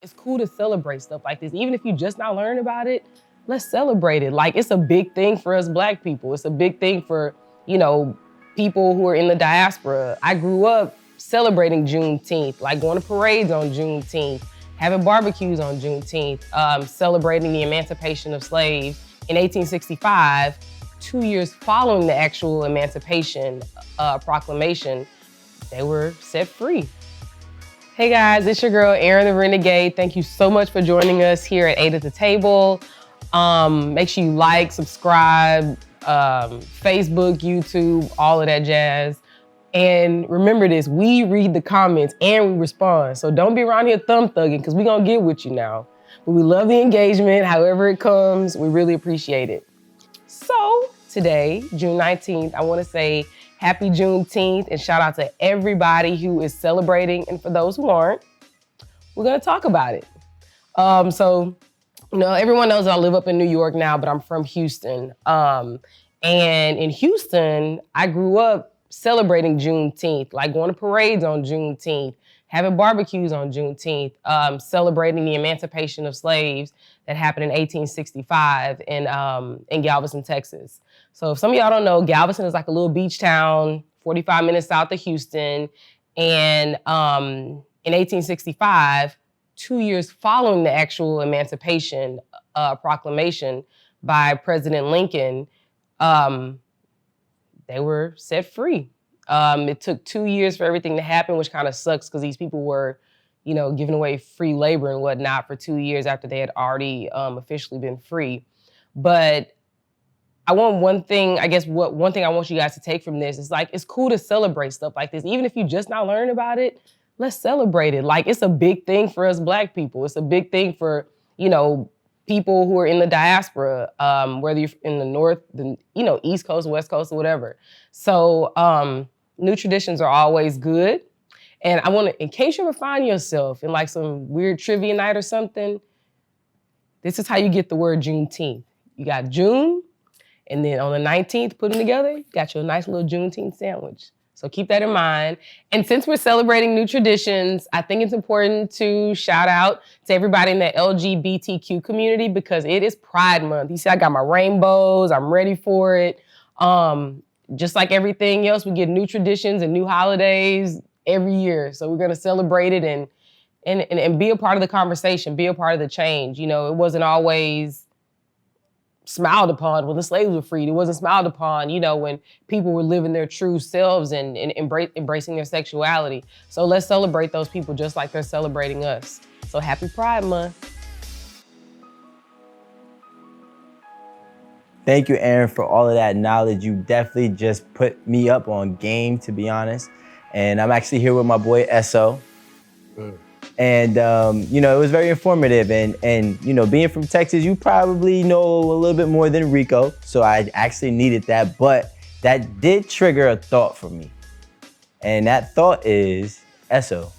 It's cool to celebrate stuff like this. Even if you just not learning about it, let's celebrate it. Like, it's a big thing for us Black people. It's a big thing for, people who are in the diaspora. I grew up celebrating Juneteenth, like going to parades on Juneteenth, having barbecues on Juneteenth, celebrating the emancipation of slaves in 1865, 2 years following the actual Emancipation proclamation, they were set free. Hey guys, it's your girl, Erin the Renegade. Thank you so much for joining us here at 8 at the Table. Make sure you like, subscribe, Facebook, YouTube, all of that jazz. And remember this, we read the comments and we respond. So don't be around here thumb thugging, because we're gonna get with you now. But we love the engagement, however it comes, we really appreciate it. So today, June 19th, I wanna say happy Juneteenth and shout out to everybody who is celebrating. And for those who aren't, we're gonna talk about it. Everyone knows I live up in New York now, but I'm from Houston. And in Houston, I grew up celebrating Juneteenth, like going to parades on Juneteenth, having barbecues on Juneteenth, celebrating the emancipation of slaves that happened in 1865 in Galveston, Texas. So if some of y'all don't know, Galveston is like a little beach town, 45 minutes south of Houston. And in 1865, 2 years following the actual Emancipation proclamation by President Lincoln, they were set free. It took 2 years for everything to happen, which kind of sucks because these people were, giving away free labor and whatnot for 2 years after they had already officially been free. But I want one thing I want you guys to take from this is like, it's cool to celebrate stuff like this. Even if you just not learning about it, let's celebrate it. Like, it's a big thing for us Black people. It's a big thing for, people who are in the diaspora, whether you're in the North, East Coast, West Coast, or whatever. So new traditions are always good. And I want to, in case you ever find yourself in like some weird trivia night or something, this is how you get the word Juneteenth. You got June, and then on the 19th, put them together, you got your nice little Juneteenth sandwich. So keep that in mind. And since we're celebrating new traditions, I think it's important to shout out to everybody in the LGBTQ community because it is Pride Month. You see, I got my rainbows, I'm ready for it. Just like everything else, we get new traditions and new holidays every year. So we're gonna celebrate it and be a part of the conversation, be a part of the change. It wasn't always smiled upon when the slaves were freed. It wasn't smiled upon, when people were living their true selves and embracing their sexuality. So let's celebrate those people just like they're celebrating us. So happy Pride Month. Thank you, Erin, for all of that knowledge. You definitely just put me up on game, to be honest. And I'm actually here with my boy, Esso. And, it was very informative. And being from Texas, you probably know a little bit more than Rico. So I actually needed that. But that did trigger a thought for me. And that thought is, Esso.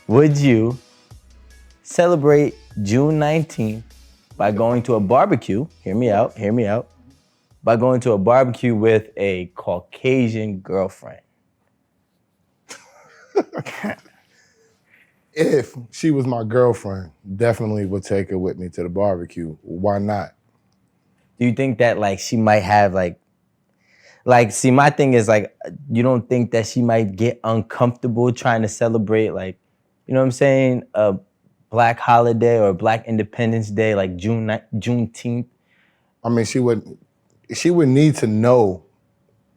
Would you celebrate June 19th by going to a barbecue? Hear me out. By going to a barbecue with a Caucasian girlfriend. If she was my girlfriend, definitely would take her with me to the barbecue. Why not? Do you think that she might have see, my thing is you don't think that she might get uncomfortable trying to celebrate a Black holiday or Black Independence Day, like Juneteenth? I mean, she would need to know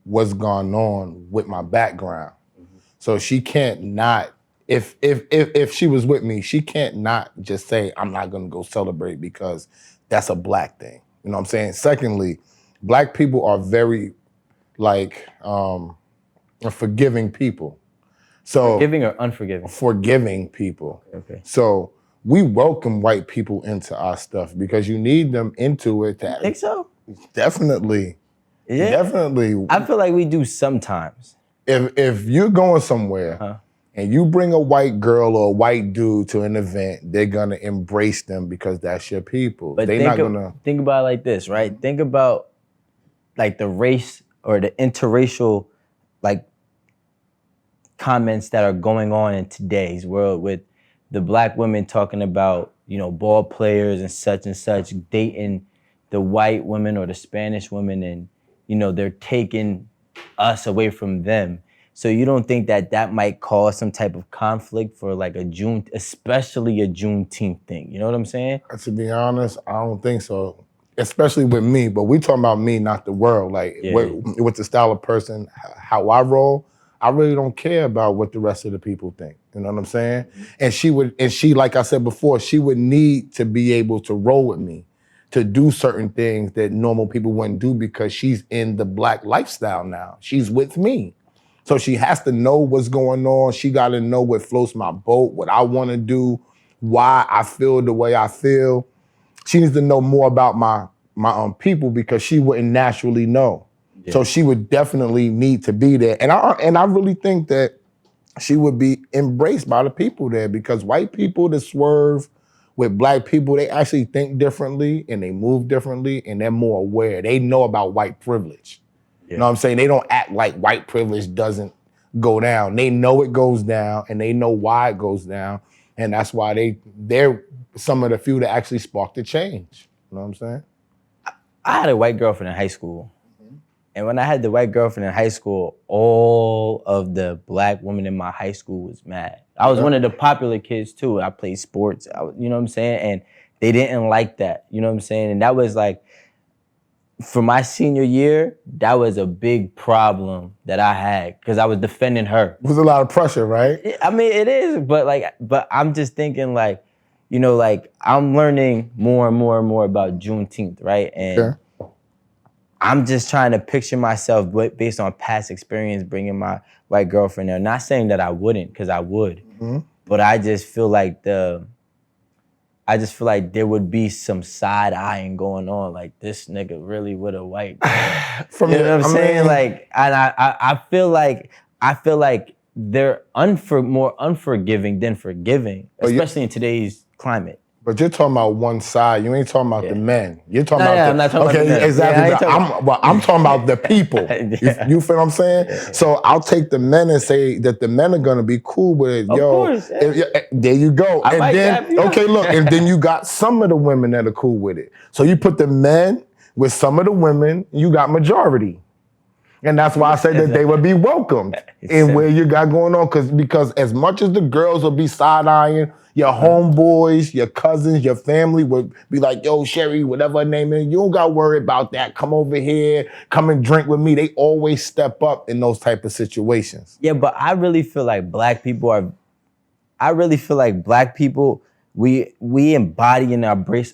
what's going on with my background. Mm-hmm. So she can't not, if she was with me, she can't not just say, I'm not gonna go celebrate because that's a Black thing. You know what I'm saying? Secondly, Black people are very forgiving people. So forgiving or unforgiving? Forgiving people. Okay. So we welcome white people into our stuff because you need them into it. You think so? Definitely. Yeah. Definitely. I feel like we do sometimes. If you're going somewhere and you bring a white girl or a white dude to an event, they're gonna embrace them because that's your people. But think about it like this, right? Think about the race or the interracial comments that are going on in today's world with the black women talking about, you know, ball players and such dating the white women or the Spanish women, and, you know, they're taking us away from them. So you don't think that that might cause some type of conflict for like especially a Juneteenth thing? You know what I'm saying? To be honest, I don't think so. Especially with me, but we talking about me, not the world. Like with the style of person, how I roll, I really don't care about what the rest of the people think. You know what I'm saying? And she, like I said before, she would need to be able to roll with me, to do certain things that normal people wouldn't do, because she's in the black lifestyle now. She's with me. So she has to know what's going on. She got to know what floats my boat, what I want to do, why I feel the way I feel. She needs to know more about my people, because she wouldn't naturally know. Yeah. So she would definitely need to be there. And I really think that she would be embraced by the people there, because white people that swerve with black people, they actually think differently and they move differently and they're more aware. They know about white privilege. Yeah. You know what I'm saying? They don't act like white privilege doesn't go down. They know it goes down and they know why it goes down. And that's why they're some of the few that actually sparked the change. You know what I'm saying? I had a white girlfriend in high school. And when I had the white girlfriend in high school, all of the black women in my high school was mad. I was one of the popular kids too. I played sports, you know what I'm saying? And they didn't like that, you know what I'm saying? And that was like, for my senior year, that was a big problem that I had, because I was defending her. It was a lot of pressure, right? I mean, it is, but I'm just thinking like, you know, like I'm learning more and more and more about Juneteenth, right? And I'm just trying to picture myself based on past experience bringing my white girlfriend there. Not saying that I wouldn't, because I would, but I just feel like there would be some side eyeing going on, like this nigga really with a white girl. You know what I'm saying? Like, and I feel like they're more unforgiving than forgiving, especially in today's climate. But you're talking about one side. You ain't talking about the men. You're talking about I'm not talking about the men. Exactly. I'm talking about the people. You feel what I'm saying? Yeah. So I'll take the men and say that the men are gonna be cool with it. Of course. There you go. And then, look, and then you got some of the women that are cool with it. So you put the men with some of the women, you got majority. And that's why I say that they would be welcomed in where you got going on. Because as much as the girls will be side-eyeing, your homeboys, your cousins, your family would be like, yo, Sherry, whatever her name is, you don't got to worry about that. Come over here, come and drink with me. They always step up in those type of situations. Yeah, but I really feel like black people, we embody and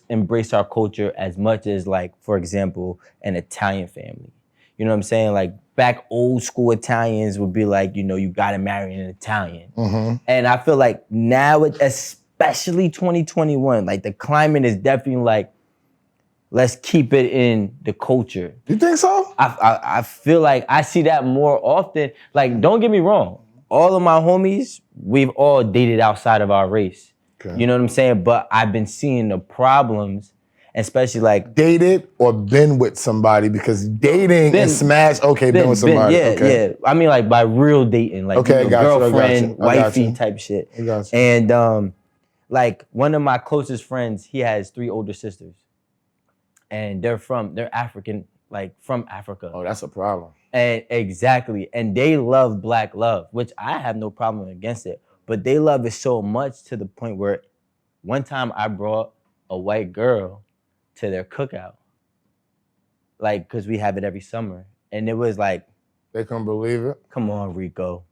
embrace our culture as much as, like, for example, an Italian family. You know what I'm saying? Like, back old school Italians would be like, you know, you gotta marry an Italian. And I feel like now, especially 2021, like the climate is definitely like, let's keep it in the culture. You think so? I feel like I see that more often. Like, don't get me wrong. All of my homies, we've all dated outside of our race. Okay. You know what I'm saying? But I've been seeing the problems, especially like dated or been with somebody, because dating and smash, been with somebody. Yeah. I mean, like by real dating, like girlfriend, wifey type shit. And like one of my closest friends, he has 3 older sisters, and they're African, like from Africa. Oh, that's a problem. And exactly, and they love black love, which I have no problem against it, but they love it so much to the point where one time I brought a white girl to their cookout, like, cause we have it every summer, and it was like, they couldn't believe it. Come on, Rico.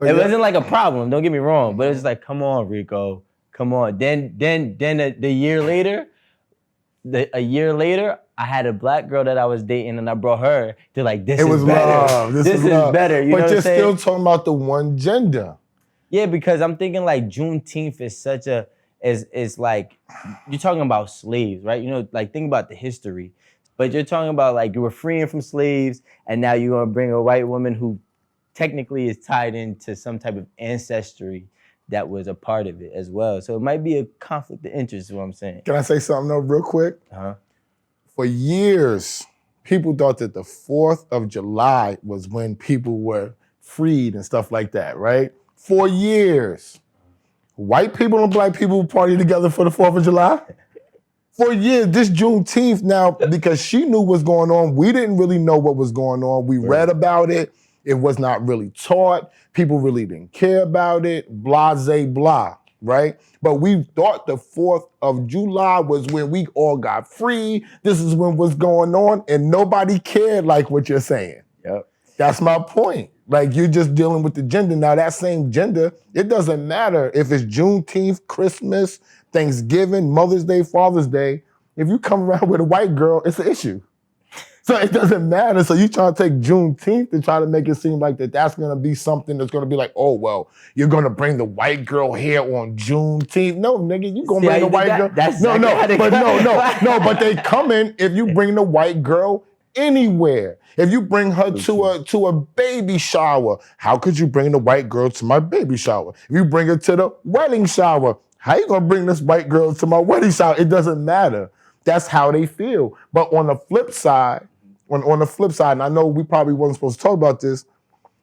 It wasn't like a problem. Don't get me wrong, but it was like, come on, Rico, come on. Then a year later, I had a black girl that I was dating, and I brought her to like, this is better. This is better. You know what I'm saying? But you're still talking about the one gender. Yeah, because I'm thinking like Juneteenth is such a. Is like, you're talking about slaves, right? You know, like think about the history, but you're talking about like you were freeing from slaves, and now you're gonna bring a white woman who technically is tied into some type of ancestry that was a part of it as well. So it might be a conflict of interest, is what I'm saying. Can I say something though real quick? For years, people thought that the 4th of July was when people were freed and stuff like that, right? For years. White people and black people party together for the 4th of July. For years, this Juneteenth now, because she knew what's going on, we didn't really know what was going on. We read about it. It was not really taught. People really didn't care about it. Blase blah, right? But we thought the 4th of July was when we all got free. This is when what's going on, and nobody cared like what you're saying. Yep. That's my point. Like, you're just dealing with the gender. Now, that same gender, it doesn't matter if it's Juneteenth, Christmas, Thanksgiving, Mother's Day, Father's Day. If you come around with a white girl, it's an issue. So it doesn't matter. So you trying to take Juneteenth and try to make it seem like that's going to be something that's going to be like, oh, well, you're going to bring the white girl here on Juneteenth. No, nigga, you going to bring the white girl. But they coming if you bring the white girl anywhere. If you bring her to a baby shower, how could you bring the white girl to my baby shower? If you bring her to the wedding shower, how you gonna bring this white girl to my wedding shower? It doesn't matter. That's how they feel. But on the flip side, and I know we probably wasn't supposed to talk about this,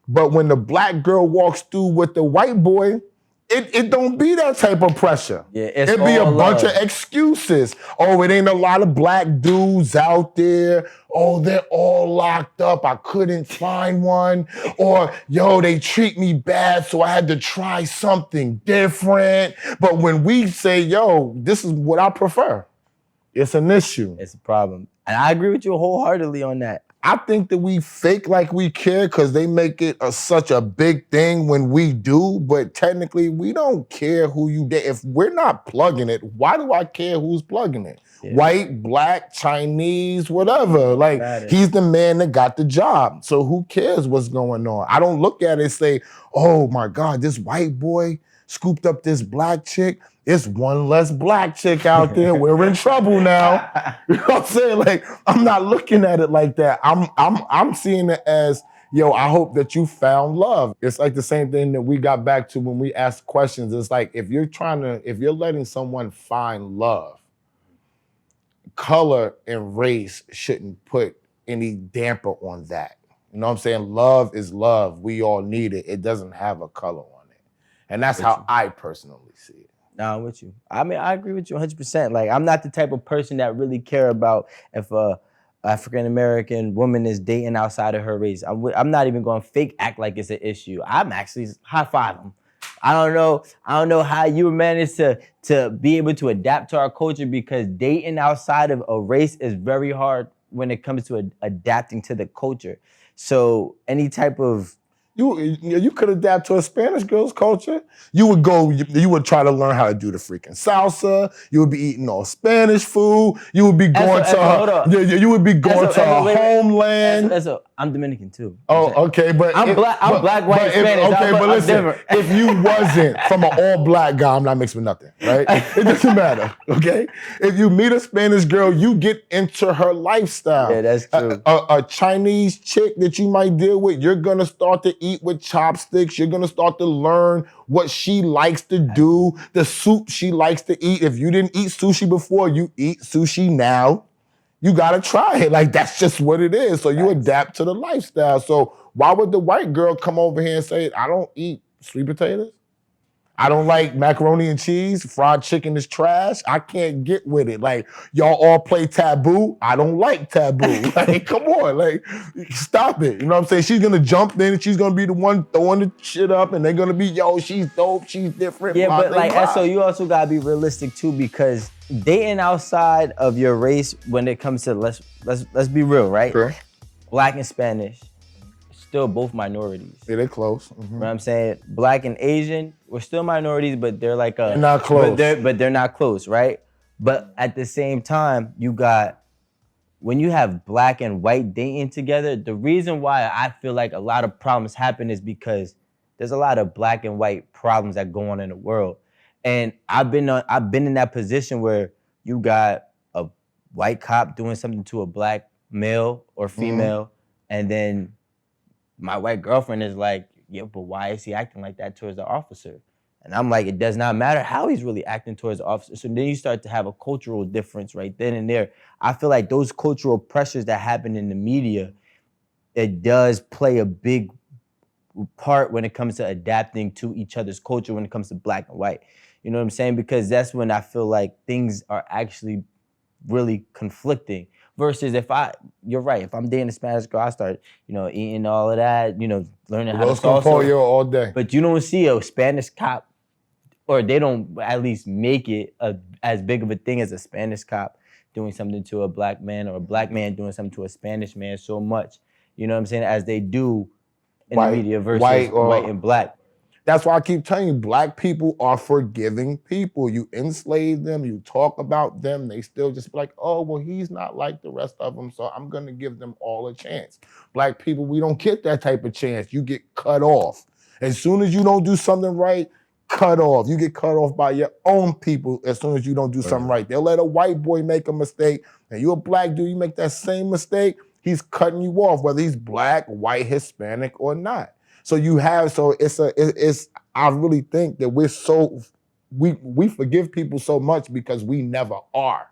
but when the black girl walks through with the white boy, it don't be that type of pressure. Yeah, it be a bunch of excuses. Oh, it ain't a lot of black dudes out there. Oh, they're all locked up. I couldn't find one. Or, yo, they treat me bad, so I had to try something different. But when we say, yo, this is what I prefer, it's an issue. It's a problem. And I agree with you wholeheartedly on that. I think that we fake like we care because they make it such a big thing when we do, but technically we don't care who you date. If we're not plugging it, why do I care who's plugging it? Yeah. White, black, Chinese, whatever. Like, he's the man that got the job. So who cares what's going on? I don't look at it and say, oh my God, this white boy scooped up this black chick. It's one less black chick out there. We're in trouble now. You know what I'm saying? Like, I'm not looking at it like that. I'm seeing it as, yo, I hope that you found love. It's like the same thing that we got back to when we asked questions. It's like, if you're letting someone find love, color and race shouldn't put any damper on that. You know what I'm saying? Love is love. We all need it. It doesn't have a color on it. And that's how I personally see it. No, I'm with you. I mean, I agree with you 100%. Like, I'm not the type of person that really care about if a African-American woman is dating outside of her race. I'm not even going to fake act like it's an issue. I'm actually high-five them. I don't know how you managed to be able to adapt to our culture, because dating outside of a race is very hard when it comes to adapting to the culture. So any type of You could adapt to a Spanish girl's culture. You would try to learn how to do the freaking salsa. You would be eating all Spanish food. You would be going to her homeland. I'm Dominican too. Oh, okay, but I'm black, white, Spanish. Okay, but listen, if you wasn't from an all-black guy, I'm not mixed with nothing, right? It doesn't matter, okay? If you meet a Spanish girl, you get into her lifestyle. Yeah, that's true. A Chinese chick that you might deal with, you're gonna start to eat with chopsticks. You're gonna start to learn what she likes to do, the soup she likes to eat. If you didn't eat sushi before, you eat sushi now. You gotta try it. Like, that's just what it is. So you adapt to the lifestyle. So why would the white girl come over here and say, I don't eat sweet potatoes? I don't like macaroni and cheese. Fried chicken is trash. I can't get with it. Like, y'all all play taboo. I don't like taboo. Like, come on. Like, stop it. You know what I'm saying? She's going to jump in and she's going to be the one throwing the shit up, and they're going to be, yo, she's dope. She's different. Yeah, but like, so you also got to be realistic too, because dating outside of your race, when it comes to, let's be real, right? Sure. Black and Spanish, still both minorities. Yeah, they're close. You know what I'm saying? Black and Asian, we're still minorities, but they're like they're not close. But they're not close, right? But at the same time, when you have black and white dating together, the reason why I feel like a lot of problems happen is because there's a lot of black and white problems that go on in the world. And I've been in that position where you got a white cop doing something to a black male or female, and then my white girlfriend is like, yeah, but why is he acting like that towards the officer? And I'm like, it does not matter how he's really acting towards the officer. So then you start to have a cultural difference right then and there. I feel like those cultural pressures that happen in the media, it does play a big part when it comes to adapting to each other's culture when it comes to black and white. You know what I'm saying? Because that's when I feel like things are actually really conflicting. Versus you're right, if I'm dating a Spanish girl, I start, eating all of that, learning how to Los con pollo salsa. all day. But you don't see a Spanish cop, or they don't at least make it as big of a thing as a Spanish cop doing something to a black man, or a black man doing something to a Spanish man so much, you know what I'm saying, as they do in the media versus white and black. That's why I keep telling you, black people are forgiving people. You enslave them, you talk about them, they still just be like, oh, well, he's not like the rest of them, so I'm gonna give them all a chance. Black people, we don't get that type of chance. You get cut off. As soon as you don't do something right, cut off. You get cut off by your own people as soon as you don't do something right. They'll let a white boy make a mistake, and you're a black dude, you make that same mistake, he's cutting you off, whether he's black, white, Hispanic, or not. So I really think that we forgive people so much because we never are,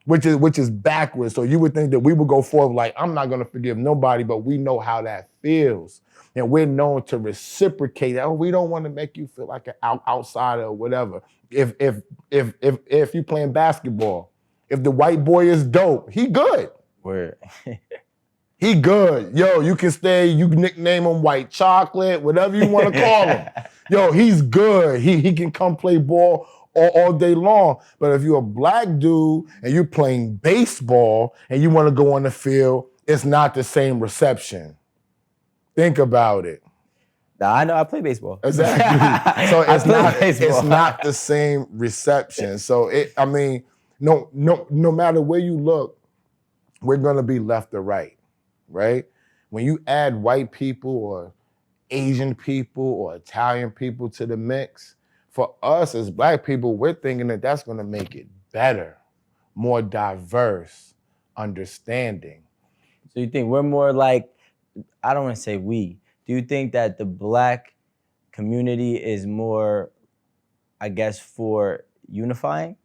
which is backwards. So you would think that we would go forward like, I'm not gonna forgive nobody, but we know how that feels. And we're known to reciprocate. Oh, we don't want to make you feel like an outsider or whatever. If you playing basketball, if the white boy is dope, he good. Word. He good. Yo, you can you can nickname him White Chocolate, whatever you want to call him. Yo, he's good. He can come play ball all day long. But if you're a black dude and you're playing baseball and you want to go on the field, it's not the same reception. Think about it. Nah, I know, I play baseball. Exactly. So it's not the same reception. So no matter where you look, we're gonna be left or right. Right? When you add white people or Asian people or Italian people to the mix, for us as black people, we're thinking that that's gonna make it better, more diverse, understanding. So you think we're more like, I don't want to say we, do you think that the black community is more, I guess, for unifying?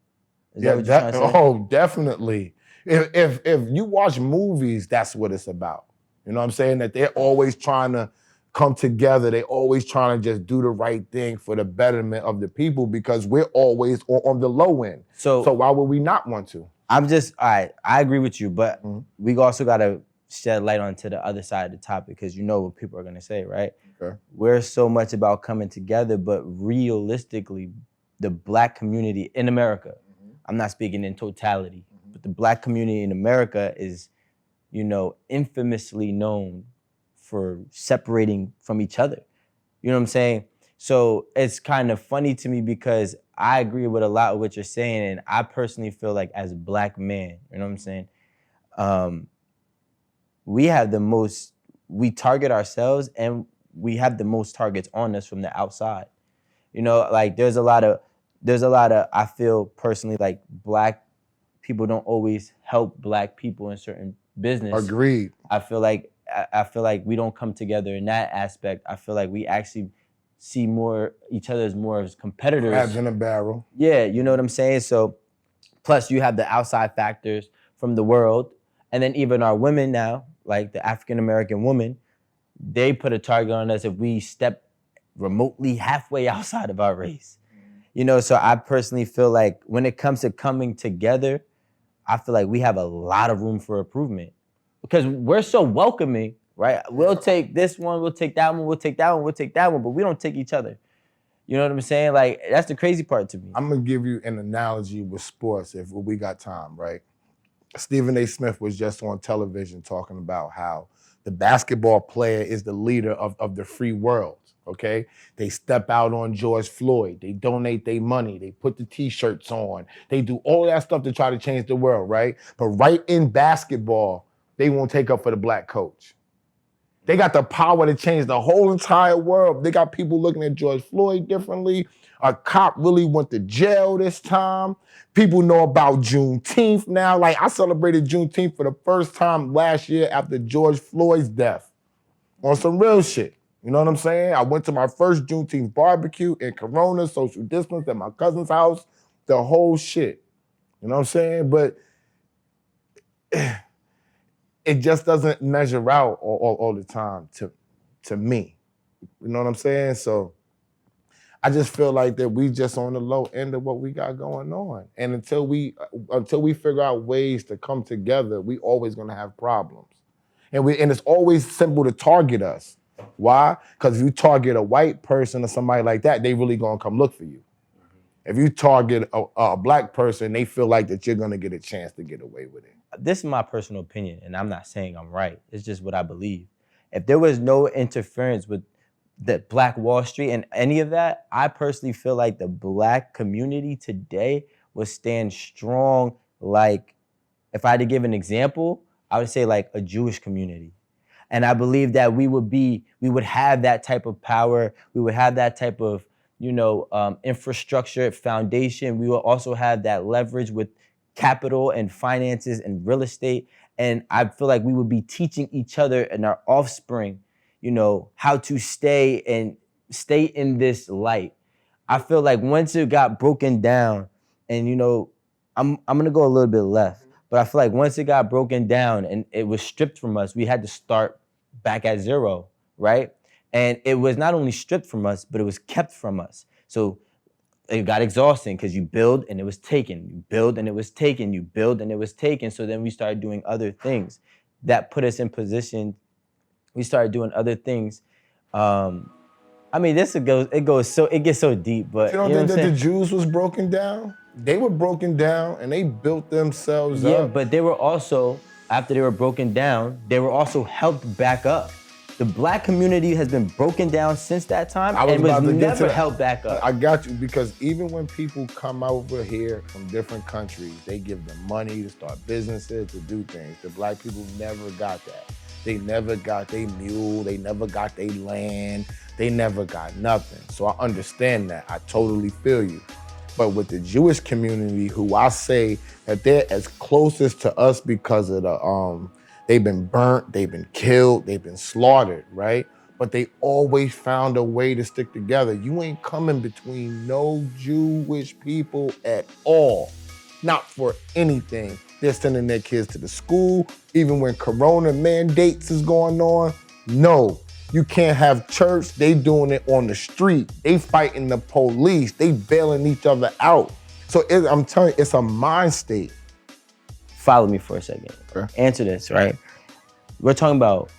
Is that what you're trying to say? Oh, definitely. If you watch movies, that's what it's about. You know what I'm saying? That they're always trying to come together. They're always trying to just do the right thing for the betterment of the people because we're always on the low end. So why would we not want to? All right, I agree with you, but we also got to shed light onto the other side of the topic because you know what people are going to say, right? Okay. We're so much about coming together, but realistically, the black community in America, I'm not speaking in totality, but the black community in America is, infamously known for separating from each other. You know what I'm saying? So it's kind of funny to me because I agree with a lot of what you're saying, and I personally feel like as a black man, you know what I'm saying? We target ourselves and we have the most targets on us from the outside. Like there's a lot of, I feel personally like black people don't always help black people in certain business. Agreed. I feel like we don't come together in that aspect. I feel like we actually see each other as more as competitors. Crabs in a barrel. Yeah, you know what I'm saying? So plus you have the outside factors from the world, and then even our women now, like the African-American woman, they put a target on us if we step remotely halfway outside of our race. So I personally feel like when it comes to coming together, I feel like we have a lot of room for improvement because we're so welcoming, right? We'll take this one, we'll take that one, we'll take that one, we'll take that one, but we don't take each other. You know what I'm saying? Like, that's the crazy part to me. I'm gonna give you an analogy with sports if we got time, right? Stephen A. Smith was just on television talking about how the basketball player is the leader of the free world, okay? They step out on George Floyd, they donate their money, they put the t-shirts on, they do all that stuff to try to change the world, right? But right in basketball, they won't take up for the black coach. They got the power to change the whole entire world. They got people looking at George Floyd differently. A cop really went to jail this time. People know about Juneteenth now. Like, I celebrated Juneteenth for the first time last year after George Floyd's death on some real shit. You know what I'm saying? I went to my first Juneteenth barbecue in Corona, social distance at my cousin's house, the whole shit. You know what I'm saying? But it just doesn't measure out all the time to me. You know what I'm saying? So I just feel like that we just on the low end of what we got going on. And until we figure out ways to come together, we always gonna have problems. And it's always simple to target us. Why? Because if you target a white person or somebody like that, they really gonna come look for you. If you target a black person, they feel like that you're gonna get a chance to get away with it. This is my personal opinion, and I'm not saying I'm right. It's just what I believe. If there was no interference with the Black Wall Street and any of that, I personally feel like the Black community today would stand strong. Like, if I had to give an example, I would say like a Jewish community. And I believe that we would have that type of power. We would have that type of, infrastructure, foundation. We will also have that leverage with capital and finances and real estate. And I feel like we would be teaching each other and our offspring, how to stay in this light. I feel like once it got broken down, and I'm gonna go a little bit left, but I feel like once it got broken down and it was stripped from us, we had to start back at zero, right? And it was not only stripped from us, but it was kept from us. So it got exhausting because you build and it was taken. You build and it was taken. You build and it was taken. So then we started doing other things that put us in position. We started doing other things. It gets so deep, but you don't think that the Jews was broken down? They were broken down and they built themselves up. Yeah, but they were also, after they were broken down, they were also helped back up. The Black community has been broken down since that time and was never helped back up. I got you, because even when people come over here from different countries, they give them money to start businesses, to do things. The Black people never got that. They never got their mule, they never got their land, they never got nothing. So I understand that, I totally feel you. But with the Jewish community, who I say that they're as closest to us because of the, they've been burnt, they've been killed, they've been slaughtered, right? But they always found a way to stick together. You ain't coming between no Jewish people at all, not for anything. They're sending their kids to the school, even when Corona mandates is going on. No, you can't have church. They doing it on the street. They fighting the police. They bailing each other out. So I'm telling you, it's a mind state. Follow me for a second. Okay. Answer this, right? We're talking about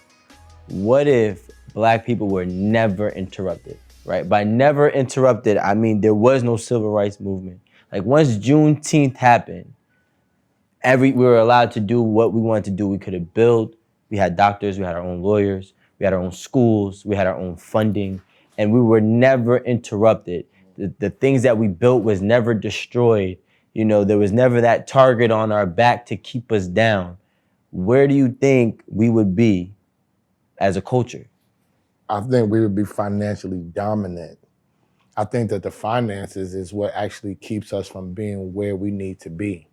what if Black people were never interrupted, right? By never interrupted, I mean there was no civil rights movement. Like once Juneteenth happened, we were allowed to do what we wanted to do. We could have built, we had doctors, we had our own lawyers, we had our own schools, we had our own funding, and we were never interrupted. The things that we built was never destroyed. There was never that target on our back to keep us down. Where do you think we would be as a culture? I think we would be financially dominant. I think that the finances is what actually keeps us from being where we need to be.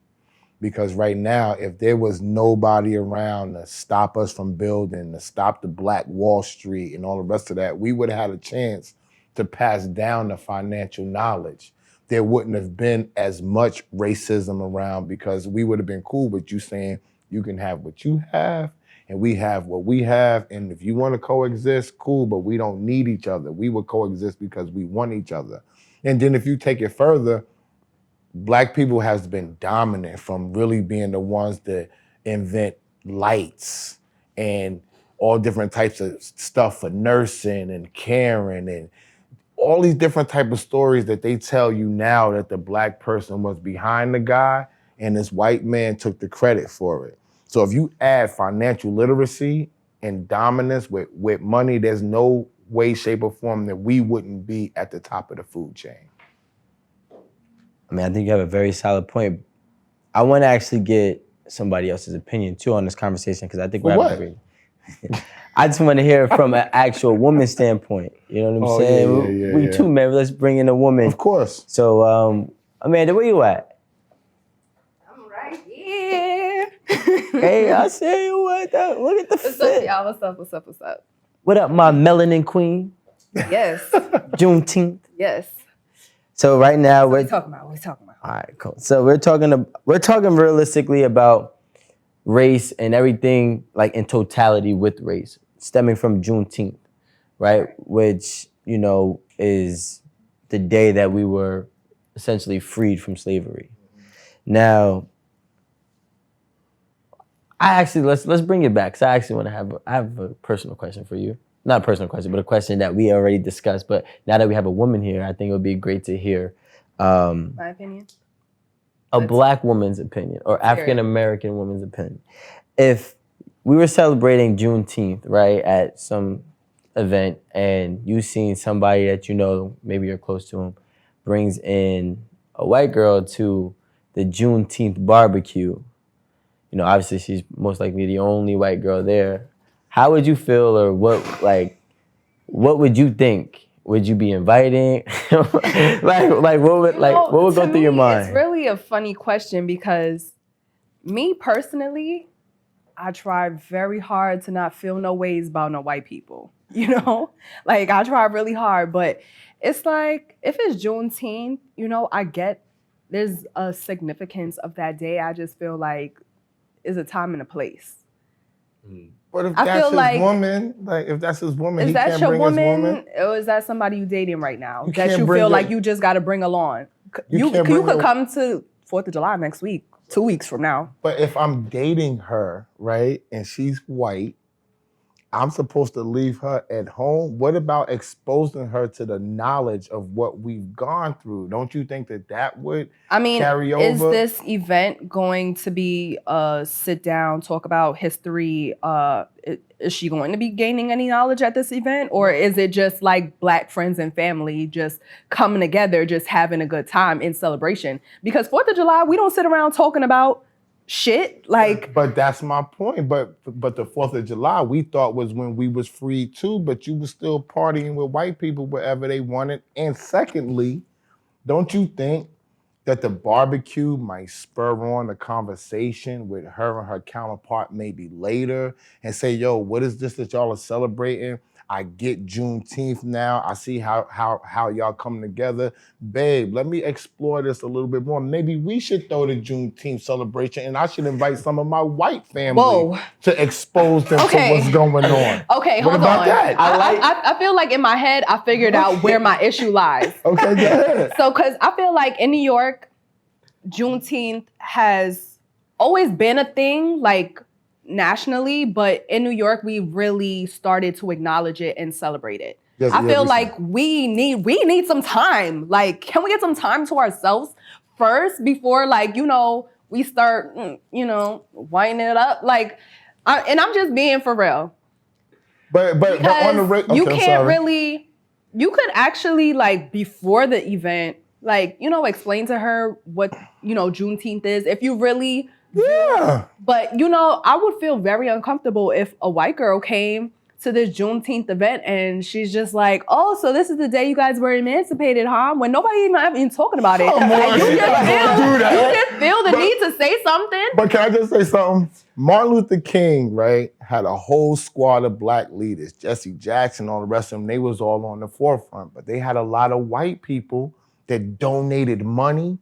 Because right now, if there was nobody around to stop us from building, to stop the Black Wall Street and all the rest of that, we would have had a chance to pass down the financial knowledge. There wouldn't have been as much racism around, because we would have been cool with you saying you can have what you have and we have what we have. And if you want to coexist, cool, but we don't need each other. We will coexist because we want each other. And then if you take it further, Black people has been dominant from really being the ones that invent lights and all different types of stuff for nursing and caring and all these different type of stories that they tell you now, that the Black person was behind the guy and this white man took the credit for it. So if you add financial literacy and dominance with money, there's no way, shape, or form that we wouldn't be at the top of the food chain. I mean, I think you have a very solid point. I want to actually get somebody else's opinion too on this conversation, because I think we're having I just want to hear it from an actual woman standpoint. You know what I'm saying? Yeah, we too, man. Let's bring in a woman. Of course. So, Amanda, where you at? I'm right here. Hey, I see you. Look at the What's fit. up, y'all? What's up? What's up? What's up? What up, my melanin queen? Yes. Juneteenth. Yes. So right now What are we talking about? What are we talking about? All right, cool. So we're talking realistically about race and everything, like in totality with race, stemming from Juneteenth, right? Which, is the day that we were essentially freed from slavery. Now, let's bring it back. So I actually want to have a personal question for you. Not a personal question, but a question that we already discussed. But now that we have a woman here, I think it would be great to hear My opinion. a Black woman's opinion or African American woman's opinion. If we were celebrating Juneteenth, right, at some event, and you seen somebody that you know, maybe you're close to him, brings in a white girl to the Juneteenth barbecue, you know, obviously she's most likely the only white girl there. How would you feel, or what would you think? Would you be inviting? what would go through your mind? It's really a funny question because me personally, I try very hard to not feel no ways about no white people. You know, like I try really hard, but it's like if it's Juneteenth, you know, I get there's a significance of that day. I just feel like it's a time and a place. But if I that's feel his like- woman, like if that's his woman, Is he that can't your bring his woman. or is that somebody you dating right now You that can't you bring feel your- like you just got to bring along? You You can't bring could your- come to 4th of July next week, 2 weeks from now. But if I'm dating her, right, and she's white, I'm supposed to leave her at home. What about exposing her to the knowledge of what we've gone through? Don't you think that would I mean, carry is over? this event going to be sit down, talk about history? Is she going to be gaining any knowledge at this event? Or is it just like Black friends and family just coming together, just having a good time in celebration? Because 4th of July, we don't sit around talking about shit. Like, But that's my point. But the 4th of July, we thought was when we was free too, but you was still partying with white people wherever they wanted. And secondly, don't you think that the barbecue might spur on a conversation with her and her counterpart maybe later and say, yo, what is this that y'all are celebrating? I get Juneteenth now. I see how y'all come together. Babe, let me explore this a little bit more. Maybe we should throw the Juneteenth celebration and I should invite some of my white family to expose them to what's going on. Okay, What hold about on. that? I feel like in my head, I figured out where my issue lies. Okay, go ahead. So, because I feel like in New York, Juneteenth has always been a thing, like nationally, but in New York, we really started to acknowledge it and celebrate it. Yes, I yeah, feel we like we need some time. Like, can we get some time to ourselves first before, like, you know, we start, you know, winding it up? Like, and I'm just being for real. But on the you can't really, you could actually, like, before the event, like, you know, explain to her what, you know, Juneteenth is. If you really, but, you know, I would feel very uncomfortable if a white girl came to this Juneteenth event and she's just like, oh, so this is the day you guys were emancipated, huh? When nobody even talking about it. Like, you just feel the need to say something. But can I just say something? Martin Luther King, right, had a whole squad of Black leaders, Jesse Jackson, all the rest of them, they was all on the forefront. But they had a lot of white people that donated money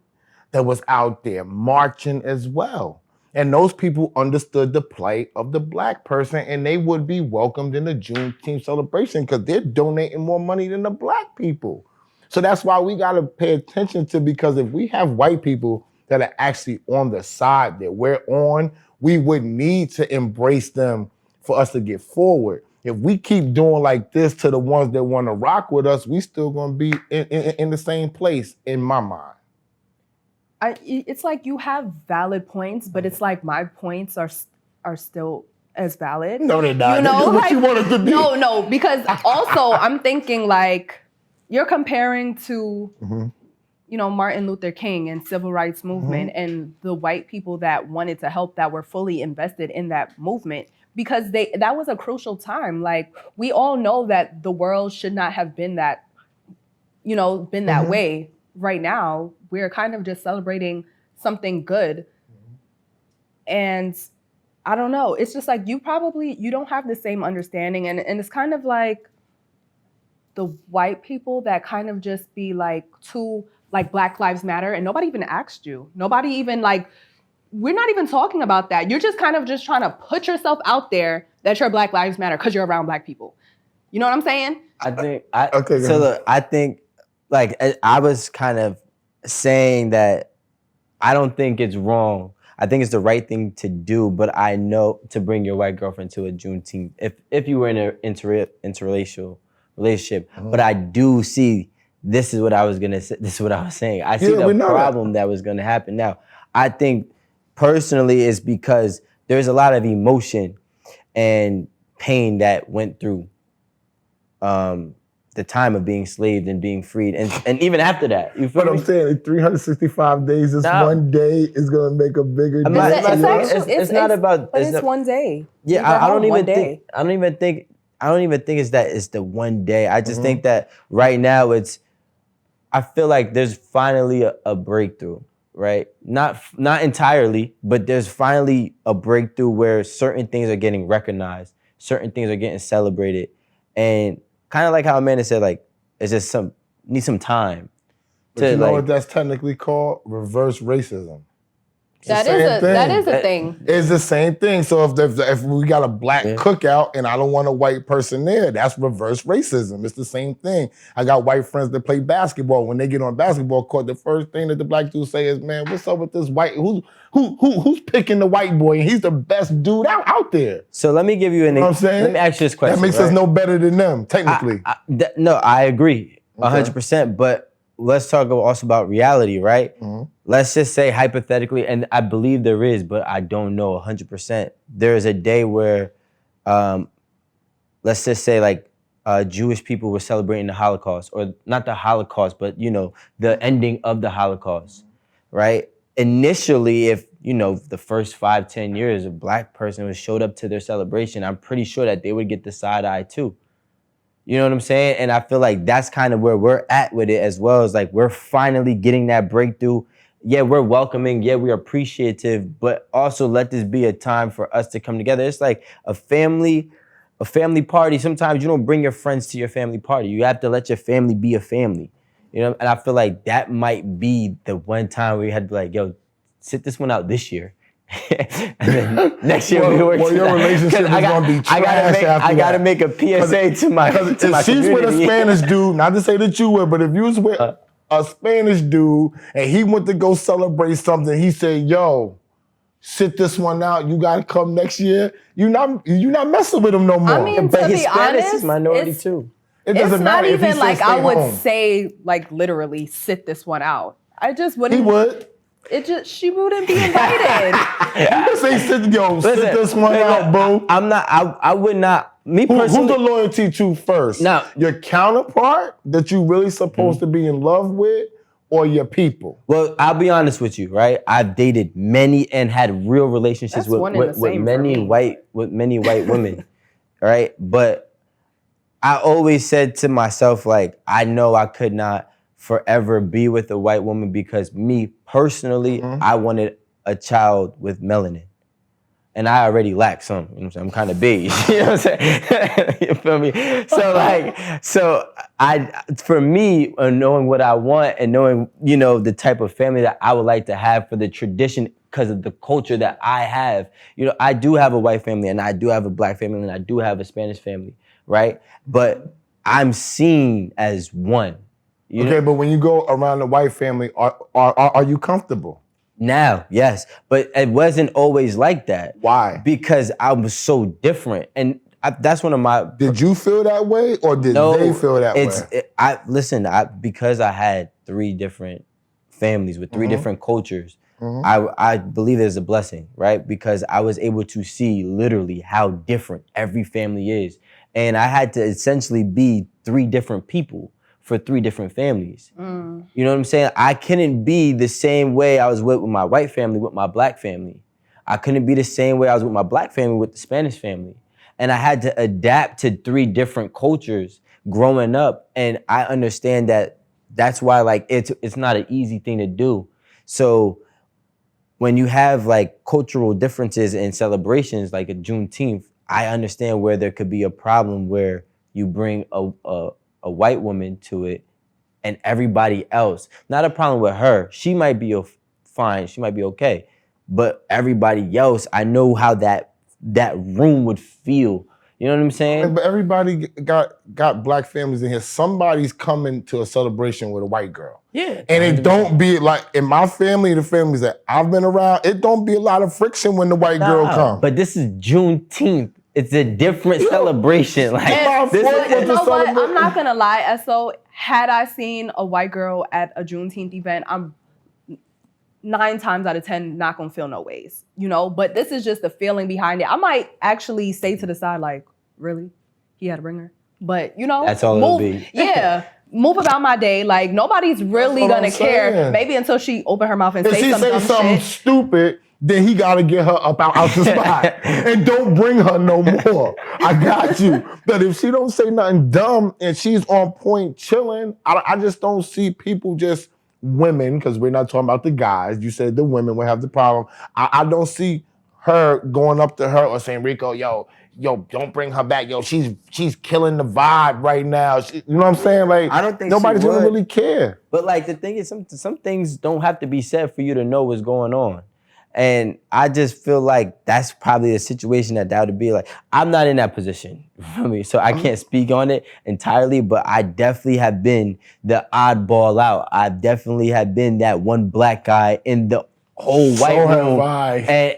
that was out there marching as well. And those people understood the plight of the Black person and they would be welcomed in the Juneteenth celebration because they're donating more money than the Black people. So that's why we gotta pay attention to, because if we have white people that are actually on the side that we're on, we would need to embrace them for us to get forward. If we keep doing like this to the ones that wanna rock with us, we still gonna be in the same place in my mind. It's like you have valid points, but it's like my points are still as valid. No, they're not. You know, This is what like, you want us to be. No, because also I'm thinking like you're comparing to, you know, Martin Luther King and civil rights movement and the white people that wanted to help, that were fully invested in that movement, because that was a crucial time. Like, we all know that the world should not have been that, you know, been that way. Right now, we're kind of just celebrating something good. And I don't know, it's just like you don't have the same understanding. And it's kind of like the white people that kind of just be like, too, like, Black Lives Matter, and nobody even asked you. Nobody even, like, we're not even talking about that. You're just kind of just trying to put yourself out there that your Black Lives Matter because you're around Black people. You know what I'm saying? I think Okay, so. Look, I think like I was kind of saying that I don't think it's wrong. I think it's the right thing to do, but I know to bring your white girlfriend to a Juneteenth if you were in an interracial relationship. But I do see this is what I was gonna say. This is what I was saying. I see the problem that was gonna happen. Now, I think personally it's because there's a lot of emotion and pain that went through the time of being enslaved and being freed, and even after that, you feel But me? I'm saying 365 days, this one day is gonna make a bigger difference. It's not about. But it's one day. Yeah, I don't even think. I don't even think it's that it's the one day. I just think that right now I feel like there's finally a breakthrough, right? Not entirely, but there's finally a breakthrough where certain things are getting recognized, certain things are getting celebrated, and kind of like how Amanda said, like it's just need some time. But you know what that's technically called? Reverse racism. That is a thing. It's the same thing. So if we got a black cookout and I don't want a white person there, that's reverse racism. It's the same thing. I got white friends that play basketball. When they get on basketball court, the first thing that the black dudes say is, "Man, what's up with this white? Who's picking the white boy? And he's the best dude out there." So let me give you an. You know what I'm saying? Let me ask you this question. That makes us no better than them, technically. No, I agree 100%. But let's talk also about reality, right? Let's just say hypothetically, and I believe there is, but I don't know 100%. There is a day where, let's just say like Jewish people were celebrating the Holocaust, or not the Holocaust, but the ending of the Holocaust, right? Initially, if the first 5-10 years a black person showed up to their celebration, I'm pretty sure that they would get the side eye too. You know what I'm saying? And I feel like that's kind of where we're at with it as well. As like we're finally getting that breakthrough. Yeah, we're welcoming. Yeah, we're appreciative. But also let this be a time for us to come together. It's like a family party. Sometimes you don't bring your friends to your family party. You have to let your family be a family. And I feel like that might be the one time where you had to be like, yo, sit this one out this year. And then next year we work. Well, your relationship is gonna be trash after I gotta make a PSA to my if she's with a Spanish dude, not to say that you would, but if you was with a Spanish dude and he went to go celebrate something, he said, "Yo, sit this one out. You gotta come next year." You not messing with him no more. I mean, but to be Hispanic honest, is minority too. It doesn't matter if he even said like stay I would home. say like literally sit this one out. I just wouldn't. He would. She wouldn't be invited. You just say sit this one out, bro. I'm not. I would not. Me personally. Who's the loyalty to first? No. Your counterpart that you really supposed to be in love with, or your people? Well, I'll be honest with you, right? I've dated many and had real relationships That's one and the with same for many me. white women, right? But I always said to myself, like, I know I could not forever be with a white woman because me personally, I wanted a child with melanin. And I already lack some, you know what I'm saying? I'm kind of beige, you know what I'm saying? You feel me? For me, knowing what I want and knowing, the type of family that I would like to have for the tradition because of the culture that I have, I do have a white family and I do have a black family and I do have a Spanish family, right? But I'm seen as one. Okay, but when you go around the white family, are you comfortable? Now, yes, but it wasn't always like that. Why? Because I was so different, and that's one of my. Did you feel that way, or did they feel that way? Because I had 3 different families with 3 different cultures. I believe there's a blessing, right? Because I was able to see literally how different every family is, and I had to essentially be 3 different people for 3 different families. You know what I'm saying? I couldn't be the same way I was with my white family, with my black family. I couldn't be the same way I was with my black family, with the Spanish family. And I had to adapt to 3 different cultures growing up. And I understand that that's why like it's not an easy thing to do. So when you have like cultural differences and celebrations like a Juneteenth, I understand where there could be a problem where you bring a white woman to it and everybody else, not a problem with her. She might be fine, she might be okay. But everybody else, I know how that room would feel You know what I'm saying? But everybody got black families in here. Somebody's coming to a celebration with a white girl. Yeah. And it don't be like, in my family, the families that I've been around, it don't be a lot of friction when the white girl comes. But this is Juneteenth. It's a different celebration. Like, You know what? I'm not gonna lie, So had I seen a white girl at a Juneteenth event, I'm 9 times out of 10 not gonna feel no ways, you know? But this is just the feeling behind it. I might actually stay to the side like, really? He had to bring her? But, you know, that's all it'll be. Yeah. Move about my day. Like, nobody's really gonna care. Maybe until she open her mouth and say something stupid, then he gotta get her up out the spot. And don't bring her no more. I got you. But if she don't say nothing dumb and she's on point chilling, I just don't see people just women, because we're not talking about the guys. You said the women would have the problem. I don't see her going up to her or saying, Rico, yo, don't bring her back. Yo, she's killing the vibe right now. You know what I'm saying? Like, I don't think nobody's gonna really care. But like, the thing is, some things don't have to be said for you to know what's going on. And I just feel like that's probably a situation that would be like, I'm not in that position, so I can't speak on it entirely, but I definitely have been the oddball out. I definitely have been that one black guy in the whole white room.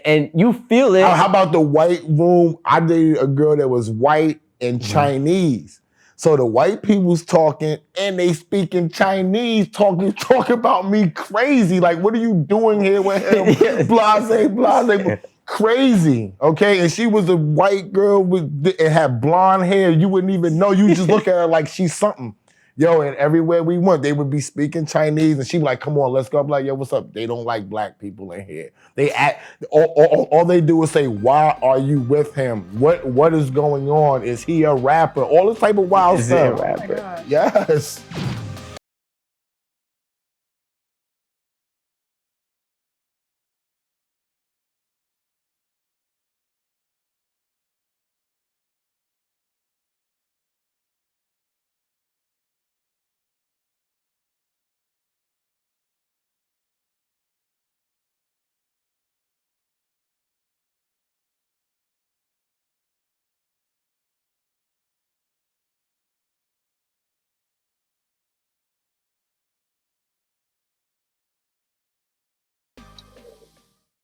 And you feel it. How about the white room? I dated a girl that was white and Chinese. So the white people's talking and they speaking Chinese, talking about me crazy. Like, what are you doing here with him? Blase. Crazy, okay? And she was a white girl and had blonde hair. You wouldn't even know. You just look at her like she's something. Yo, and everywhere we went, they would be speaking Chinese, and she'd be like, come on, let's go. I'm like, yo, what's up? They don't like black people in here. They act, all they do is say, why are you with him? What is going on? Is he a rapper? All this type of wild stuff. Is he a rapper? Yes.